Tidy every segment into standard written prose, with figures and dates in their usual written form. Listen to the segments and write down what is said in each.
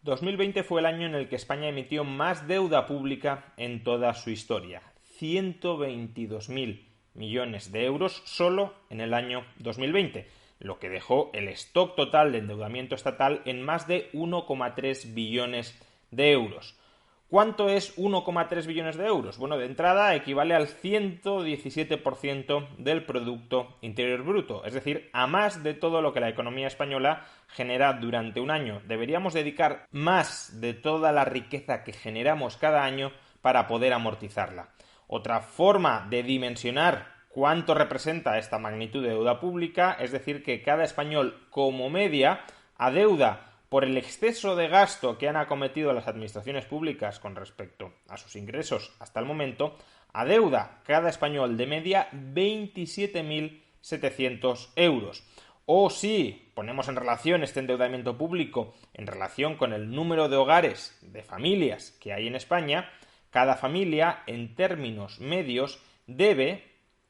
2020 fue el año en el que España emitió más deuda pública en toda su historia, 122.000 millones de euros solo en el año 2020, lo que dejó el stock total de endeudamiento estatal en más de 1,3 billones de euros. ¿Cuánto es 1,3 billones de euros? Bueno, de entrada equivale al 117% del Producto Interior Bruto, es decir, a más de todo lo que la economía española genera durante un año. Deberíamos dedicar más de toda la riqueza que generamos cada año para poder amortizarla. Otra forma de dimensionar cuánto representa esta magnitud de deuda pública es decir que cada español, como media, adeuda por el exceso de gasto que han acometido las administraciones públicas con respecto a sus ingresos hasta el momento, adeuda cada español de media 27.700 euros. O si ponemos en relación este endeudamiento público en relación con el número de hogares, de familias que hay en España, cada familia, en términos medios, debe,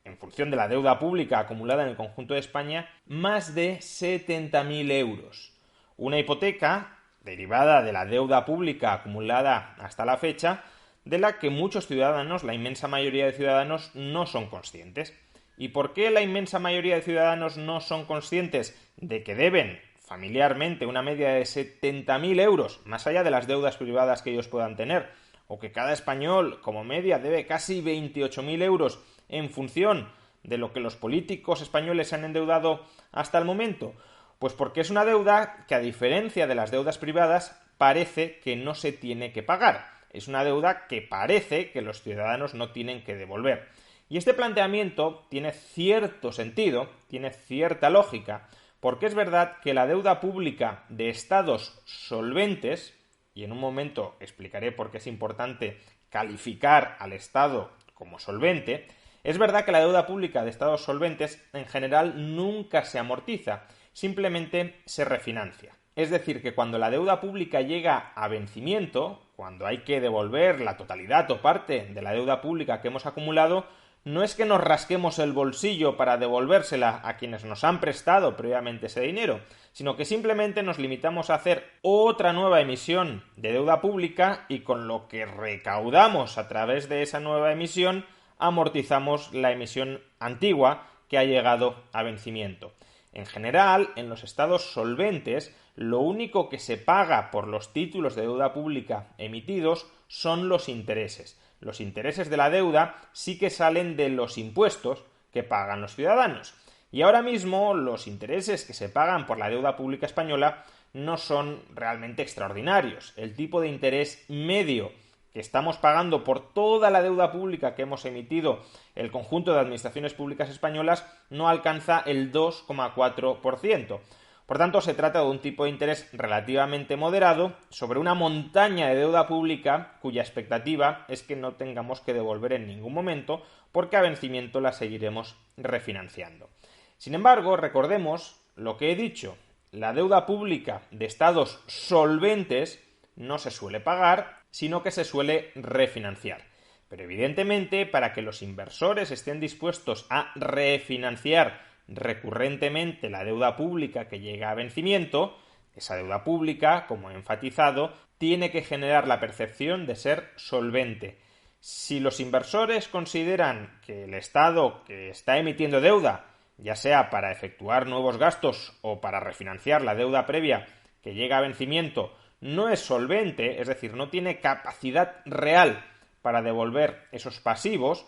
en función de la deuda pública acumulada en el conjunto de España, más de 70.000 euros. Una hipoteca derivada de la deuda pública acumulada hasta la fecha, de la que muchos ciudadanos, la inmensa mayoría de ciudadanos, no son conscientes. ¿Y por qué la inmensa mayoría de ciudadanos no son conscientes de que deben familiarmente una media de 70.000 euros, más allá de las deudas privadas que ellos puedan tener, o que cada español como media debe casi 28.000 euros en función de lo que los políticos españoles han endeudado hasta el momento? Pues porque es una deuda que, a diferencia de las deudas privadas, parece que no se tiene que pagar. Es una deuda que parece que los ciudadanos no tienen que devolver. Y este planteamiento tiene cierto sentido, tiene cierta lógica, porque es verdad que la deuda pública de estados solventes, y en un momento explicaré por qué es importante calificar al Estado como solvente, es verdad que la deuda pública de estados solventes en general nunca se amortiza, simplemente se refinancia. Es decir, que cuando la deuda pública llega a vencimiento, cuando hay que devolver la totalidad o parte de la deuda pública que hemos acumulado, no es que nos rasquemos el bolsillo para devolvérsela a quienes nos han prestado previamente ese dinero, sino que simplemente nos limitamos a hacer otra nueva emisión de deuda pública y con lo que recaudamos a través de esa nueva emisión amortizamos la emisión antigua que ha llegado a vencimiento. En general, en los estados solventes, lo único que se paga por los títulos de deuda pública emitidos son los intereses. Los intereses de la deuda sí que salen de los impuestos que pagan los ciudadanos. Y ahora mismo los intereses que se pagan por la deuda pública española no son realmente extraordinarios. El tipo de interés medio que estamos pagando por toda la deuda pública que hemos emitido el conjunto de administraciones públicas españolas no alcanza el 2,4%. Por tanto, se trata de un tipo de interés relativamente moderado sobre una montaña de deuda pública cuya expectativa es que no tengamos que devolver en ningún momento porque a vencimiento la seguiremos refinanciando. Sin embargo, recordemos lo que he dicho, la deuda pública de estados solventes no se suele pagar, sino que se suele refinanciar. Pero evidentemente, para que los inversores estén dispuestos a refinanciar recurrentemente la deuda pública que llega a vencimiento, esa deuda pública, como he enfatizado, tiene que generar la percepción de ser solvente. Si los inversores consideran que el Estado que está emitiendo deuda, ya sea para efectuar nuevos gastos o para refinanciar la deuda previa que llega a vencimiento, no es solvente, es decir, no tiene capacidad real para devolver esos pasivos,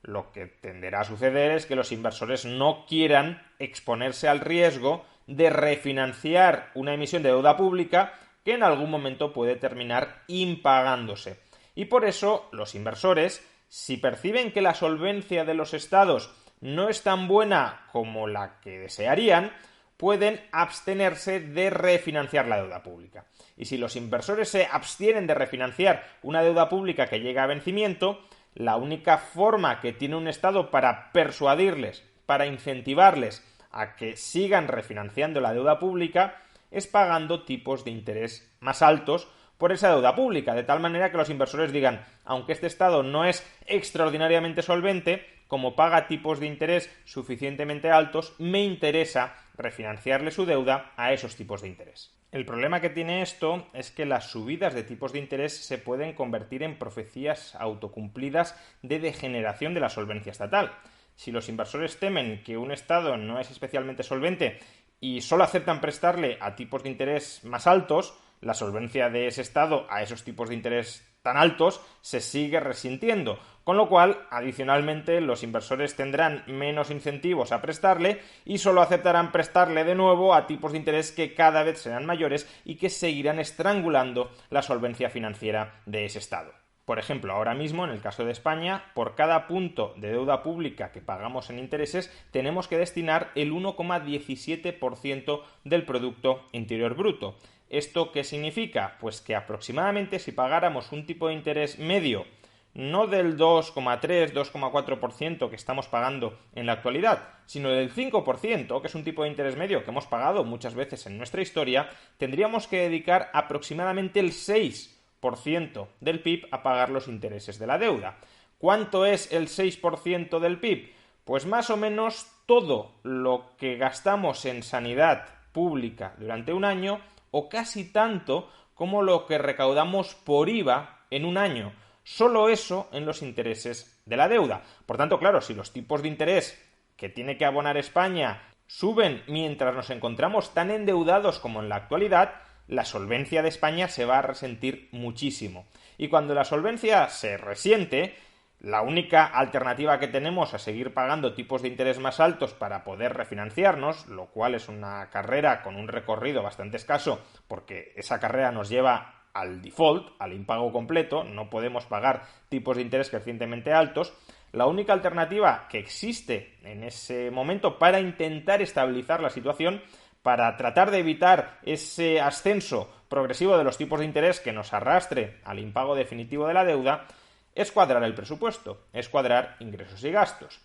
lo que tenderá a suceder es que los inversores no quieran exponerse al riesgo de refinanciar una emisión de deuda pública que en algún momento puede terminar impagándose. Y por eso los inversores, si perciben que la solvencia de los estados no es tan buena como la que desearían, pueden abstenerse de refinanciar la deuda pública. Y si los inversores se abstienen de refinanciar una deuda pública que llega a vencimiento, la única forma que tiene un Estado para persuadirles, para incentivarles a que sigan refinanciando la deuda pública es pagando tipos de interés más altos por esa deuda pública, de tal manera que los inversores digan, aunque este Estado no es extraordinariamente solvente, como paga tipos de interés suficientemente altos, me interesa refinanciarle su deuda a esos tipos de interés. El problema que tiene esto es que las subidas de tipos de interés se pueden convertir en profecías autocumplidas de degeneración de la solvencia estatal. Si los inversores temen que un Estado no es especialmente solvente y solo aceptan prestarle a tipos de interés más altos, la solvencia de ese Estado a esos tipos de interés tan altos se sigue resintiendo, con lo cual, adicionalmente, los inversores tendrán menos incentivos a prestarle y solo aceptarán prestarle de nuevo a tipos de interés que cada vez serán mayores y que seguirán estrangulando la solvencia financiera de ese Estado. Por ejemplo, ahora mismo, en el caso de España, por cada punto de deuda pública que pagamos en intereses, tenemos que destinar el 1,17% del Producto Interior Bruto. ¿Esto qué significa? Pues que aproximadamente si pagáramos un tipo de interés medio, no del 2,3-2,4% que estamos pagando en la actualidad, sino del 5%, que es un tipo de interés medio que hemos pagado muchas veces en nuestra historia, tendríamos que dedicar aproximadamente el 6% del PIB a pagar los intereses de la deuda. ¿Cuánto es el 6% del PIB? Pues más o menos todo lo que gastamos en sanidad pública durante un año, o casi tanto como lo que recaudamos por IVA en un año. Solo eso en los intereses de la deuda. Por tanto, claro, si los tipos de interés que tiene que abonar España suben mientras nos encontramos tan endeudados como en la actualidad, la solvencia de España se va a resentir muchísimo. Y cuando la solvencia se resiente, la única alternativa que tenemos a seguir pagando tipos de interés más altos para poder refinanciarnos, lo cual es una carrera con un recorrido bastante escaso, porque esa carrera nos lleva al default, al impago completo, no podemos pagar tipos de interés crecientemente altos. La única alternativa que existe en ese momento para intentar estabilizar la situación, para tratar de evitar ese ascenso progresivo de los tipos de interés que nos arrastre al impago definitivo de la deuda, es cuadrar el presupuesto, es cuadrar ingresos y gastos.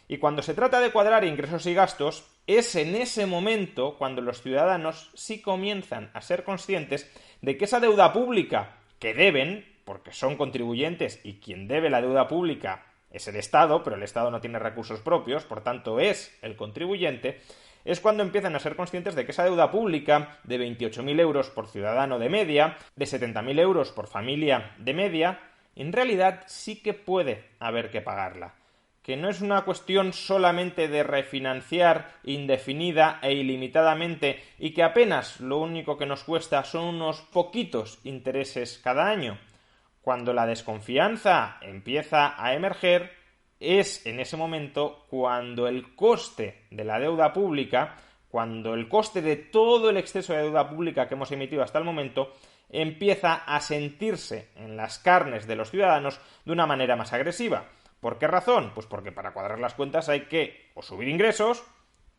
Y cuando se trata de cuadrar ingresos y gastos, es en ese momento cuando los ciudadanos sí comienzan a ser conscientes de que esa deuda pública que deben, porque son contribuyentes y quien debe la deuda pública es el Estado, pero el Estado no tiene recursos propios, por tanto es el contribuyente, es cuando empiezan a ser conscientes de que esa deuda pública de 28.000 euros por ciudadano de media, de 70.000 euros por familia de media, en realidad sí que puede haber que pagarla. Que no es una cuestión solamente de refinanciar indefinida e ilimitadamente y que apenas lo único que nos cuesta son unos poquitos intereses cada año. Cuando la desconfianza empieza a emerger, es en ese momento cuando el coste de la deuda pública, cuando el coste de todo el exceso de deuda pública que hemos emitido hasta el momento, empieza a sentirse en las carnes de los ciudadanos de una manera más agresiva. ¿Por qué razón? Pues porque para cuadrar las cuentas hay que o subir ingresos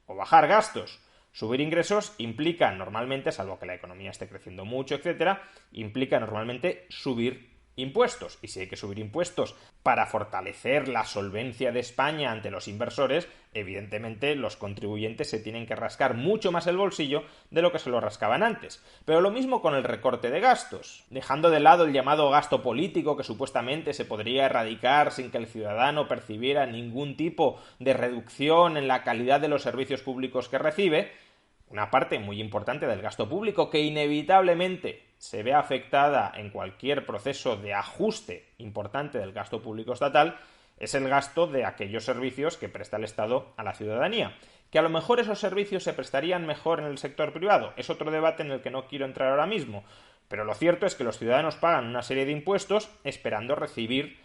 o bajar gastos. Subir ingresos implica normalmente, salvo que la economía esté creciendo mucho, etcétera, implica normalmente subir impuestos. Y si hay que subir impuestos para fortalecer la solvencia de España ante los inversores, evidentemente los contribuyentes se tienen que rascar mucho más el bolsillo de lo que se lo rascaban antes. Pero lo mismo con el recorte de gastos. Dejando de lado el llamado gasto político que supuestamente se podría erradicar sin que el ciudadano percibiera ningún tipo de reducción en la calidad de los servicios públicos que recibe, una parte muy importante del gasto público que inevitablemente se ve afectada en cualquier proceso de ajuste importante del gasto público estatal es el gasto de aquellos servicios que presta el Estado a la ciudadanía. Que a lo mejor esos servicios se prestarían mejor en el sector privado, es otro debate en el que no quiero entrar ahora mismo, pero lo cierto es que los ciudadanos pagan una serie de impuestos esperando recibir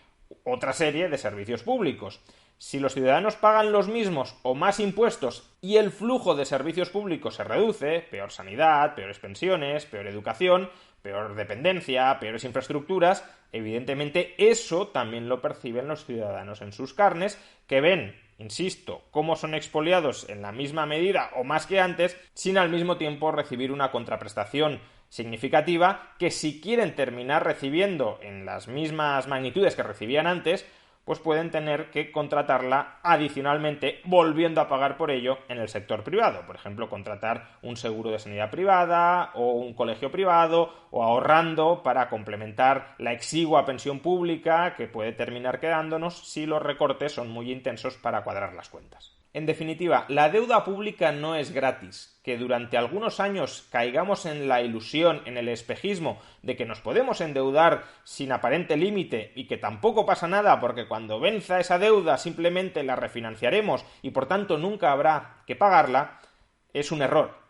otra serie de servicios públicos. Si los ciudadanos pagan los mismos o más impuestos y el flujo de servicios públicos se reduce, peor sanidad, peores pensiones, peor educación, peor dependencia, peores infraestructuras, evidentemente eso también lo perciben los ciudadanos en sus carnes, que ven, insisto, cómo son expoliados en la misma medida o más que antes, sin al mismo tiempo recibir una contraprestación significativa que si quieren terminar recibiendo en las mismas magnitudes que recibían antes, pues pueden tener que contratarla adicionalmente, volviendo a pagar por ello en el sector privado. Por ejemplo, contratar un seguro de sanidad privada o un colegio privado, o ahorrando para complementar la exigua pensión pública que puede terminar quedándonos si los recortes son muy intensos para cuadrar las cuentas. En definitiva, la deuda pública no es gratis. Que durante algunos años caigamos en la ilusión, en el espejismo de que nos podemos endeudar sin aparente límite y que tampoco pasa nada porque cuando venza esa deuda simplemente la refinanciaremos y por tanto nunca habrá que pagarla, es un error.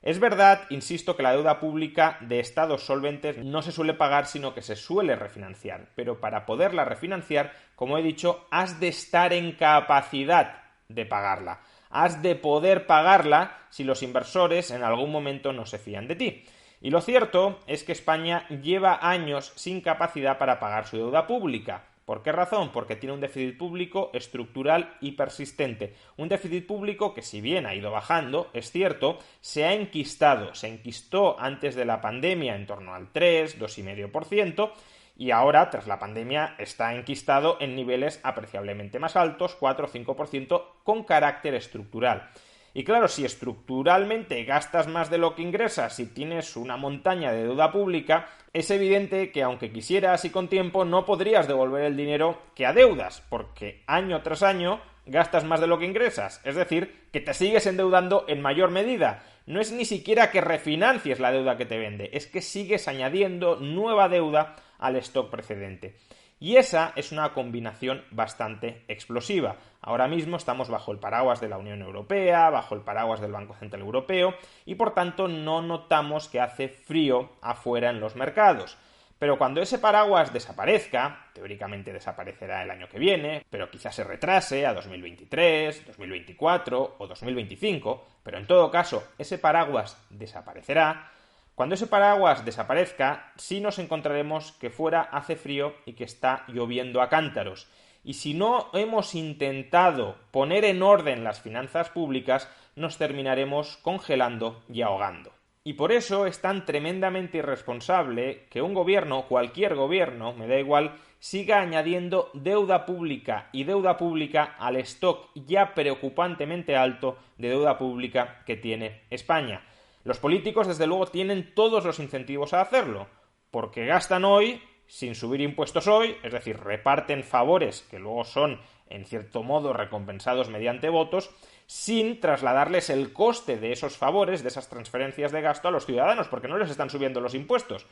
Es verdad, insisto, que la deuda pública de estados solventes no se suele pagar, sino que se suele refinanciar. Pero para poderla refinanciar, como he dicho, has de estar en capacidad de pagarla. Has de poder pagarla si los inversores en algún momento no se fían de ti. Y lo cierto es que España lleva años sin capacidad para pagar su deuda pública. ¿Por qué razón? Porque tiene un déficit público estructural y persistente. Un déficit público que, si bien ha ido bajando, es cierto, se ha enquistado. Se enquistó antes de la pandemia en torno al 3, 2,5%, y ahora, tras la pandemia, está enquistado en niveles apreciablemente más altos, 4 o 5%, con carácter estructural. Y claro, si estructuralmente gastas más de lo que ingresas y tienes una montaña de deuda pública, es evidente que aunque quisieras y con tiempo no podrías devolver el dinero que adeudas, porque año tras año gastas más de lo que ingresas, es decir, que te sigues endeudando en mayor medida. No es ni siquiera que refinancies la deuda que te vende, es que sigues añadiendo nueva deuda al stock precedente. Y esa es una combinación bastante explosiva. Ahora mismo estamos bajo el paraguas de la Unión Europea, bajo el paraguas del Banco Central Europeo, y por tanto no notamos que hace frío afuera en los mercados. Pero cuando ese paraguas desaparezca, teóricamente desaparecerá el año que viene, pero quizás se retrase a 2023, 2024 o 2025, pero en todo caso ese paraguas desaparecerá. Cuando ese paraguas desaparezca, sí nos encontraremos que fuera hace frío y que está lloviendo a cántaros. Y si no hemos intentado poner en orden las finanzas públicas, nos terminaremos congelando y ahogando. Y por eso es tan tremendamente irresponsable que un gobierno, cualquier gobierno, me da igual, siga añadiendo deuda pública y deuda pública al stock ya preocupantemente alto de deuda pública que tiene España. Los políticos, desde luego, tienen todos los incentivos a hacerlo, porque gastan hoy sin subir impuestos hoy, es decir, reparten favores que luego son, en cierto modo, recompensados mediante votos, sin trasladarles el coste de esos favores, de esas transferencias de gasto a los ciudadanos, porque no les están subiendo los impuestos.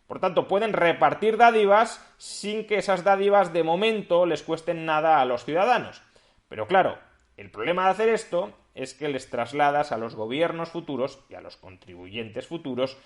Por tanto, pueden repartir dádivas sin que esas dádivas de momento les cuesten nada a los ciudadanos. Pero claro, el problema de hacer esto es que les trasladas a los gobiernos futuros y a los contribuyentes futuros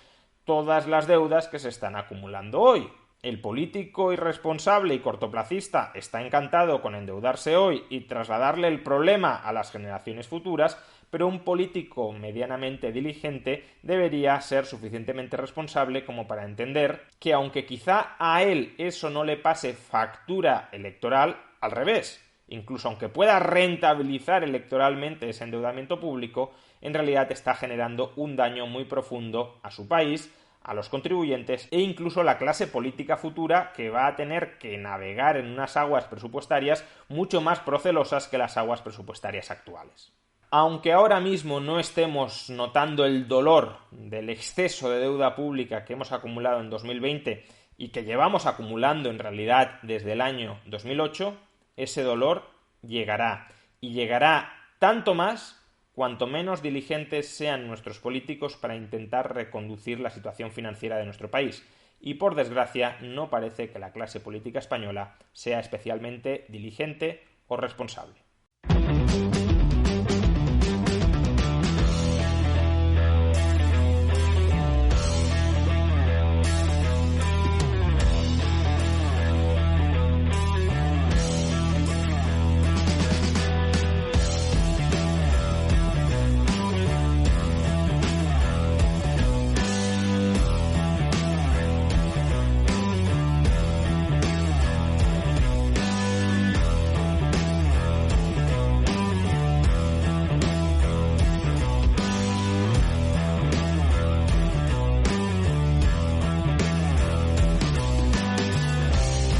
todas las deudas que se están acumulando hoy. El político irresponsable y cortoplacista está encantado con endeudarse hoy y trasladarle el problema a las generaciones futuras, pero un político medianamente diligente debería ser suficientemente responsable como para entender que aunque quizá a él eso no le pase factura electoral, al revés, incluso aunque pueda rentabilizar electoralmente ese endeudamiento público, en realidad está generando un daño muy profundo a su país, a los contribuyentes e incluso a la clase política futura, que va a tener que navegar en unas aguas presupuestarias mucho más procelosas que las aguas presupuestarias actuales. Aunque ahora mismo no estemos notando el dolor del exceso de deuda pública que hemos acumulado en 2020 y que llevamos acumulando en realidad desde el año 2008, ese dolor llegará, y llegará tanto más cuanto menos diligentes sean nuestros políticos para intentar reconducir la situación financiera de nuestro país. Y por desgracia no parece que la clase política española sea especialmente diligente o responsable.